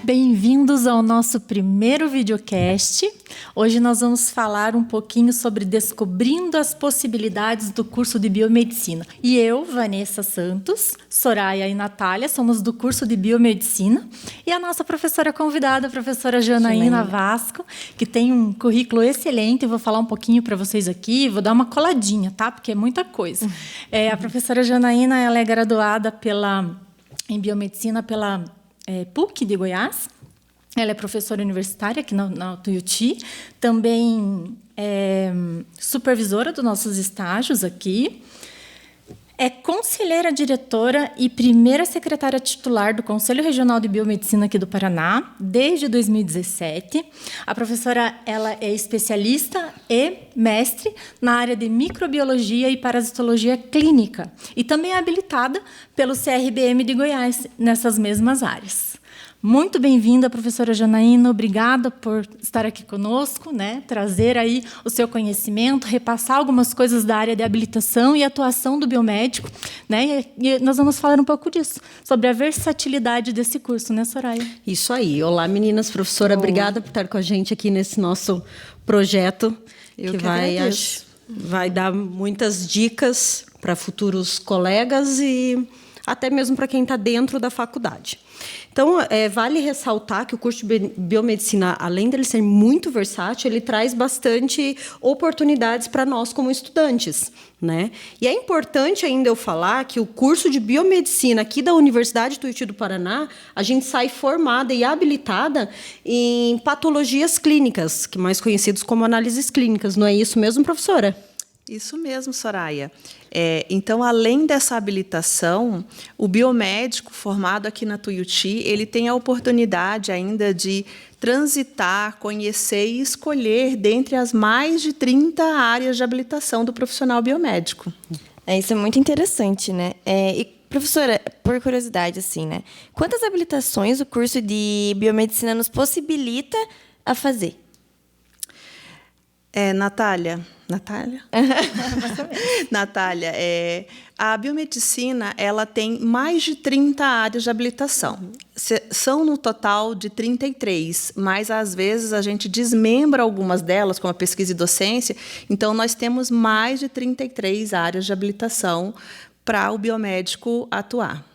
Bem-vindos ao nosso primeiro videocast. Hoje nós vamos falar um pouquinho sobre descobrindo as possibilidades do curso de biomedicina. E eu, Vanessa Santos, Soraya e Natália, somos do curso de biomedicina. E a nossa professora convidada, a professora Janaína Vasco, que tem um currículo excelente. Eu vou falar um pouquinho para vocês aqui, vou dar uma coladinha, tá? Porque é muita coisa. A professora Janaína, ela é graduada em biomedicina pela PUC de Goiás. Ela é professora universitária aqui na Tuiuti, também é supervisora dos nossos estágios aqui, é conselheira diretora e primeira secretária titular do Conselho Regional de Biomedicina aqui do Paraná, desde 2017. A professora ela é especialista e mestre na área de microbiologia e parasitologia clínica e também é habilitada pelo CRBM de Goiás nessas mesmas áreas. Muito bem-vinda, professora Janaína. Obrigada por estar aqui conosco, né? Trazer aí o seu conhecimento, repassar algumas coisas da área de habilitação e atuação do biomédico, né? E nós vamos falar um pouco disso, sobre a versatilidade desse curso, né, Soraya? Isso aí. Olá, meninas. Professora, obrigada por estar com a gente aqui nesse nosso projeto, que vai dar muitas dicas para futuros colegas e até mesmo para quem está dentro da faculdade. Então, vale ressaltar que o curso de biomedicina, além dele ser muito versátil, ele traz bastante oportunidades para nós como estudantes, né? E é importante ainda eu falar que o curso de biomedicina aqui da Universidade Tuiuti do Paraná, a gente sai formada e habilitada em patologias clínicas, que mais conhecidos como análises clínicas. Não é isso mesmo, professora? Isso mesmo, Soraya. Então, além dessa habilitação, o biomédico formado aqui na Tuiuti, ele tem a oportunidade ainda de transitar, conhecer e escolher dentre as mais de 30 áreas de habilitação do profissional biomédico. Isso é muito interessante, né? E, professora, por curiosidade, assim, né? Quantas habilitações o curso de biomedicina nos possibilita a fazer? Natália, a biomedicina ela tem mais de 30 áreas de habilitação. São no total de 33, mas às vezes a gente desmembra algumas delas, como a pesquisa e docência. Então, nós temos mais de 33 áreas de habilitação para o biomédico atuar.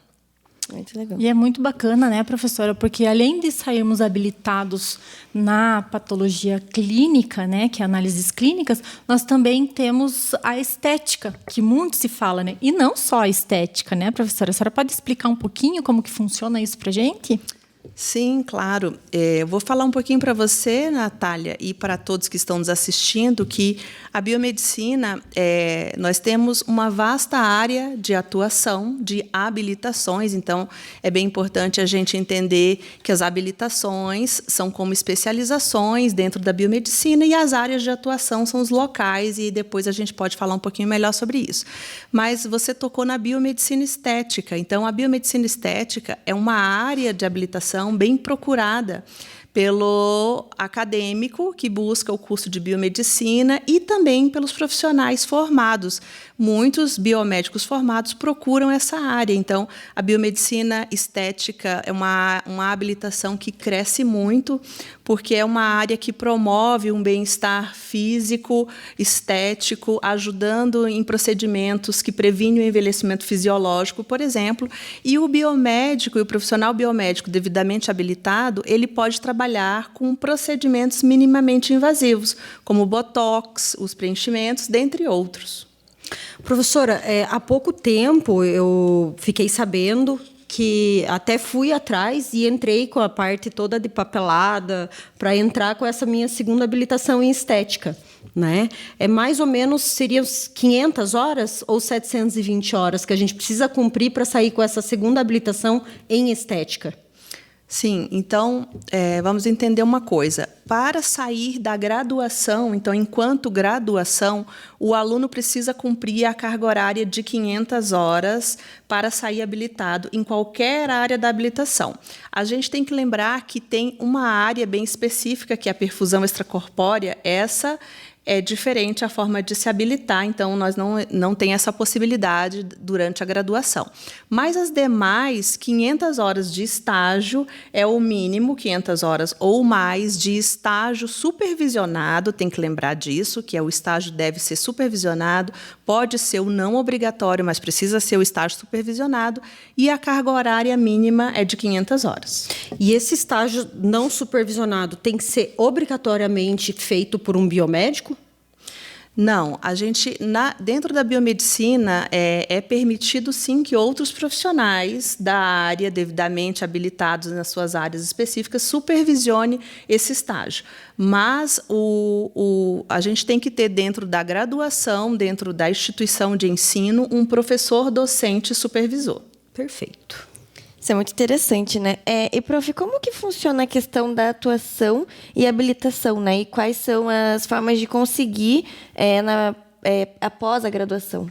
Muito legal. E é muito bacana, né, professora? Porque além de sairmos habilitados na patologia clínica, né, que é análises clínicas, nós também temos a estética, que muito se fala, né? E não só a estética, né, professora? A senhora pode explicar um pouquinho como que funciona isso para a gente? Sim, claro. Eu vou falar um pouquinho para você, Natália, e para todos que estão nos assistindo, que a biomedicina, nós temos uma vasta área de atuação, de habilitações. Então, é bem importante a gente entender que as habilitações são como especializações dentro da biomedicina e as áreas de atuação são os locais, e depois a gente pode falar um pouquinho melhor sobre isso. Mas você tocou na biomedicina estética. Então, a biomedicina estética é uma área de habilitação bem procurada pelo acadêmico que busca o curso de biomedicina e também pelos profissionais formados. Muitos biomédicos formados procuram essa área. Então, a biomedicina estética é uma habilitação que cresce muito, porque é uma área que promove um bem-estar físico, estético, ajudando em procedimentos que previnem o envelhecimento fisiológico, por exemplo. E o biomédico e o profissional biomédico devidamente habilitado, ele pode trabalhar com procedimentos minimamente invasivos, como o botox, os preenchimentos, dentre outros. Professora, há pouco tempo eu fiquei sabendo que até fui atrás e entrei com a parte toda de papelada para entrar com essa minha segunda habilitação em estética, né? Mais ou menos, seriam 500 horas ou 720 horas que a gente precisa cumprir para sair com essa segunda habilitação em estética? Sim, então, vamos entender uma coisa. Para sair da graduação, então, enquanto graduação, o aluno precisa cumprir a carga horária de 500 horas para sair habilitado em qualquer área da habilitação. A gente tem que lembrar que tem uma área bem específica, que é a perfusão extracorpórea. Essa é diferente a forma de se habilitar, então nós não tem essa possibilidade durante a graduação. Mas as demais, 500 horas de estágio é o mínimo, 500 horas ou mais de estágio supervisionado, tem que lembrar disso, que o estágio deve ser supervisionado, pode ser o não obrigatório, mas precisa ser o estágio supervisionado, e a carga horária mínima é de 500 horas. E esse estágio não supervisionado tem que ser obrigatoriamente feito por um biomédico? Não, a gente, dentro da biomedicina, é permitido, sim, que outros profissionais da área, devidamente habilitados nas suas áreas específicas, supervisione esse estágio. Mas a gente tem que ter, dentro da graduação, dentro da instituição de ensino, um professor docente supervisor. Perfeito. Isso é muito interessante, né? E, prof, como que funciona a questão da atuação e habilitação, né? E quais são as formas de conseguir após a graduação?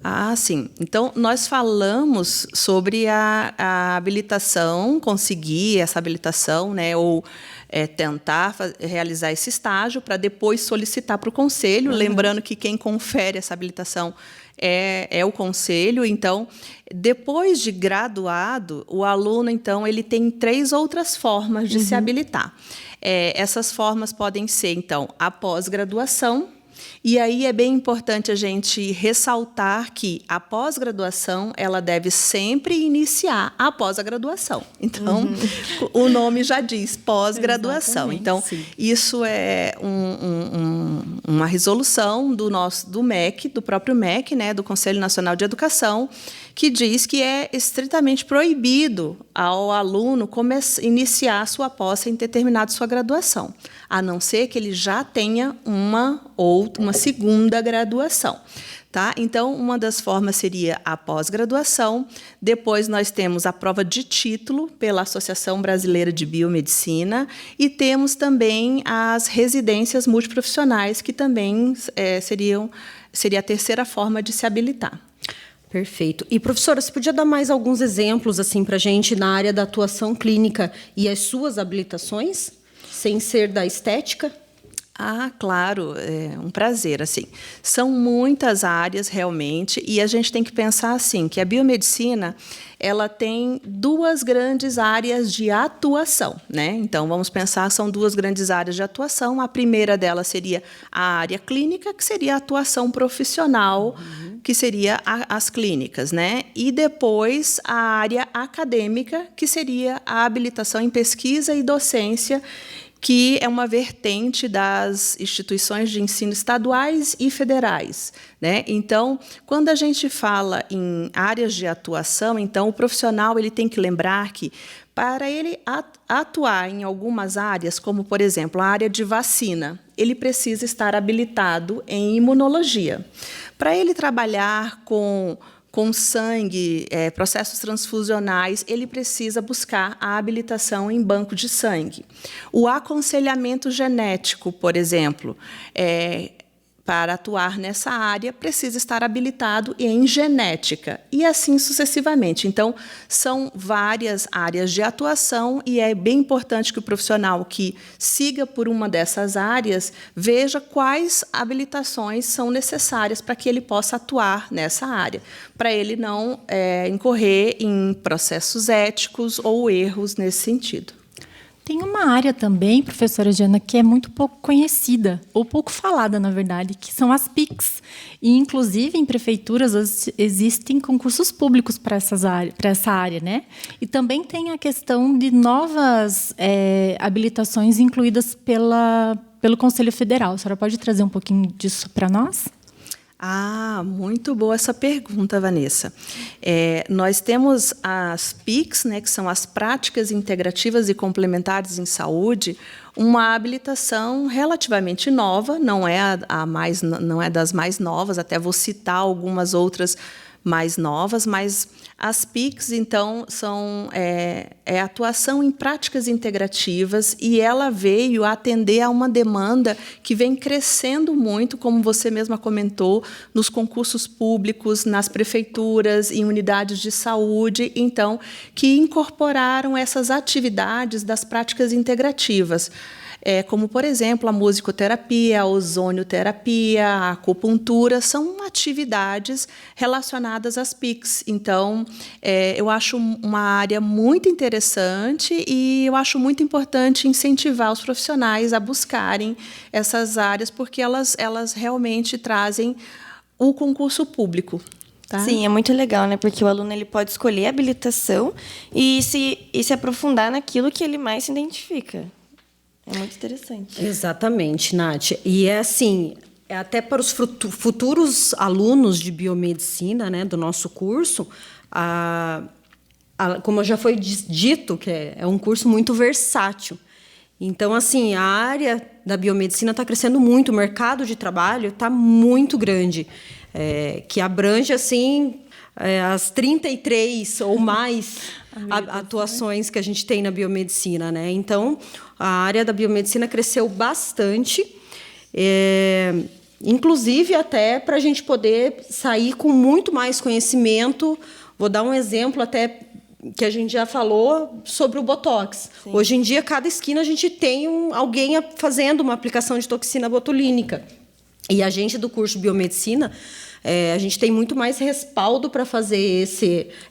Ah, sim. Então, nós falamos sobre a habilitação, conseguir essa habilitação, né? Ou tentar realizar esse estágio para depois solicitar para o conselho, lembrando que quem confere essa habilitação é o conselho. Então, depois de graduado, o aluno, então, ele tem 3 outras formas de se habilitar. Essas formas podem ser, então, a pós-graduação. E aí é bem importante a gente ressaltar que a pós-graduação ela deve sempre iniciar após a graduação. Então, o nome já diz pós-graduação. Então, sim. isso é uma resolução do MEC, do próprio MEC, né, do Conselho Nacional de Educação, que diz que é estritamente proibido ao aluno iniciar sua pós sem ter terminado sua graduação, a não ser que ele já tenha uma segunda graduação. Tá? Então, uma das formas seria a pós-graduação. Depois, nós temos a prova de título pela Associação Brasileira de Biomedicina e temos também as residências multiprofissionais, que também seria a terceira forma de se habilitar. Perfeito. E, professora, você podia dar mais alguns exemplos assim, para a gente na área da atuação clínica e as suas habilitações, sem ser da estética? Ah, claro, é um prazer, assim. São muitas áreas, realmente, e a gente tem que pensar, assim, que a biomedicina, ela tem 2 grandes áreas de atuação, né? Então, vamos pensar, são 2 grandes áreas de atuação. A primeira delas seria a área clínica, que seria a atuação profissional, que seria as clínicas, né? E depois a área acadêmica, que seria a habilitação em pesquisa e docência, que é uma vertente das instituições de ensino estaduais e federais, né? Então, quando a gente fala em áreas de atuação, então o profissional ele tem que lembrar que para ele atuar em algumas áreas, como, por exemplo, a área de vacina, ele precisa estar habilitado em imunologia. Para ele trabalhar com sangue, processos transfusionais, ele precisa buscar a habilitação em banco de sangue. O aconselhamento genético, por exemplo, para atuar nessa área, precisa estar habilitado em genética, e assim sucessivamente. Então, são várias áreas de atuação, e é bem importante que o profissional que siga por uma dessas áreas veja quais habilitações são necessárias para que ele possa atuar nessa área, para ele não incorrer em processos éticos ou erros nesse sentido. Tem uma área também, professora Diana, que é muito pouco conhecida, ou pouco falada, na verdade, que são as PICs. E, inclusive, em prefeituras existem concursos públicos para essa área, né? E também tem a questão de novas habilitações incluídas pelo Conselho Federal. A senhora pode trazer um pouquinho disso para nós? Ah, muito boa essa pergunta, Vanessa. Nós temos as PICs, né, que são as Práticas Integrativas e Complementares em Saúde, uma habilitação relativamente nova, não é das mais novas, até vou citar algumas outras mais novas, mas as PICs, então, são atuação em práticas integrativas, e ela veio atender a uma demanda que vem crescendo muito, como você mesma comentou, nos concursos públicos, nas prefeituras, em unidades de saúde, então, que incorporaram essas atividades das práticas integrativas. como, por exemplo, a musicoterapia, a ozonioterapia, a acupuntura, são atividades relacionadas às PICs. Então, eu acho uma área muito interessante e eu acho muito importante incentivar os profissionais a buscarem essas áreas, porque elas realmente trazem o concurso público. Tá? Sim, é muito legal, né? Porque o aluno ele pode escolher a habilitação e se aprofundar naquilo que ele mais se identifica. É muito interessante. Exatamente, Nath. E é assim, até para os futuros alunos de biomedicina, né, do nosso curso, como já foi dito, que é um curso muito versátil. Então, assim, a área da biomedicina está crescendo muito, o mercado de trabalho está muito grande. Que abrange assim as 33 ou mais atuações que a gente tem na biomedicina, né? Então, a área da biomedicina cresceu bastante, inclusive até para a gente poder sair com muito mais conhecimento. Vou dar um exemplo até que a gente já falou sobre o Botox. Sim. Hoje em dia, cada esquina a gente tem alguém fazendo uma aplicação de toxina botulínica. E a gente do curso de biomedicina, a gente tem muito mais respaldo para fazer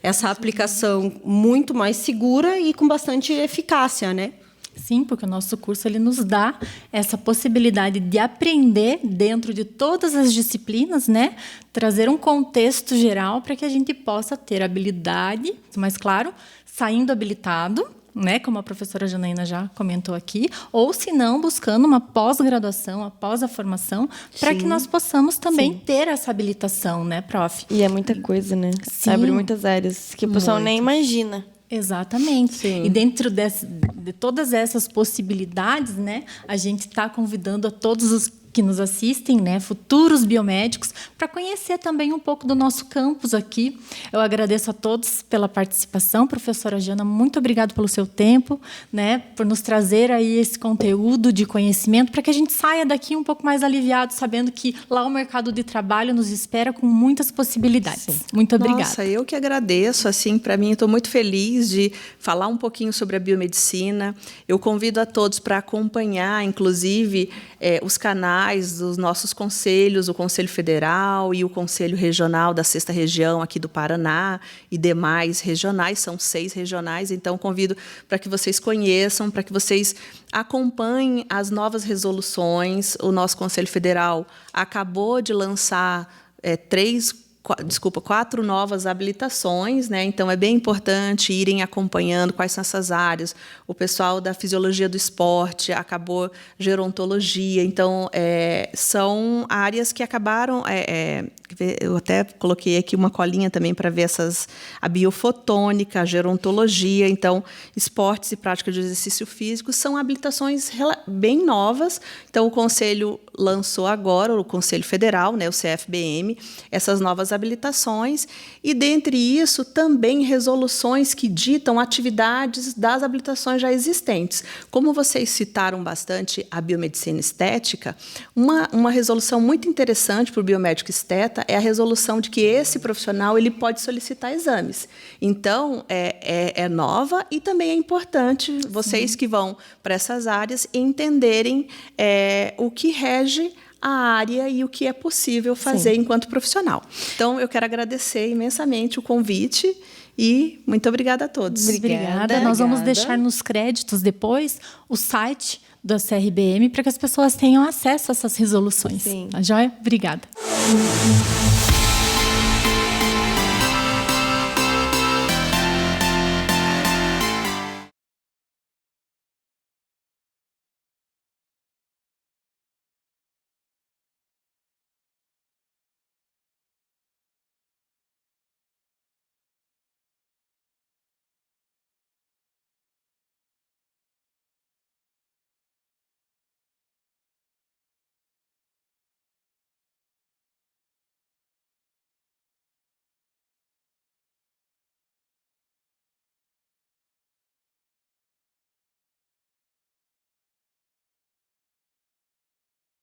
essa aplicação muito mais segura e com bastante eficácia, né? Sim, porque o nosso curso ele nos dá essa possibilidade de aprender dentro de todas as disciplinas, né? Trazer um contexto geral para que a gente possa ter habilidade, mas claro, saindo habilitado, né, como a professora Janaína já comentou aqui, ou se não, buscando uma pós-graduação, após a formação, para que nós possamos também ter essa habilitação, né, prof? E é muita coisa, né? Sim. Abre muitas áreas que o pessoal nem imagina. Exatamente. Sim. E dentro de todas essas possibilidades, né, a gente está convidando a todos os que nos assistem, né, futuros biomédicos, para conhecer também um pouco do nosso campus aqui. Eu agradeço a todos pela participação. Professora Jana, muito obrigada pelo seu tempo, né, por nos trazer aí esse conteúdo de conhecimento, para que a gente saia daqui um pouco mais aliviado, sabendo que lá o mercado de trabalho nos espera com muitas possibilidades. Sim. Muito obrigada. Nossa, eu que agradeço. Assim, para mim, estou muito feliz de falar um pouquinho sobre a biomedicina. Eu convido a todos para acompanhar, inclusive, os canais dos nossos conselhos, o Conselho Federal e o Conselho Regional da 6ª Região aqui do Paraná e demais regionais, são 6 regionais, então convido para que vocês conheçam, para que vocês acompanhem as novas resoluções. O nosso Conselho Federal acabou de lançar 4 novas habilitações, né? Então é bem importante irem acompanhando quais são essas áreas. O pessoal da fisiologia do esporte acabou gerontologia, então são áreas que acabaram. Eu até coloquei aqui uma colinha também para ver a biofotônica, a gerontologia. Então, esportes e prática de exercício físico são habilitações bem novas. Então, o Conselho lançou agora, o Conselho Federal, né, o CFBM, essas novas habilitações. E, dentre isso, também resoluções que ditam atividades das habilitações já existentes. Como vocês citaram bastante a biomedicina estética, uma resolução muito interessante para o biomédico esteta é a resolução de que esse profissional ele pode solicitar exames. Então, é nova e também é importante vocês que vão para essas áreas entenderem o que rege a área e o que é possível fazer enquanto profissional. Então, eu quero agradecer imensamente o convite e muito obrigada a todos. Obrigada. Nós vamos deixar nos créditos depois o site da CRBM para que as pessoas tenham acesso a essas resoluções. Sim. Tá joia? Obrigada.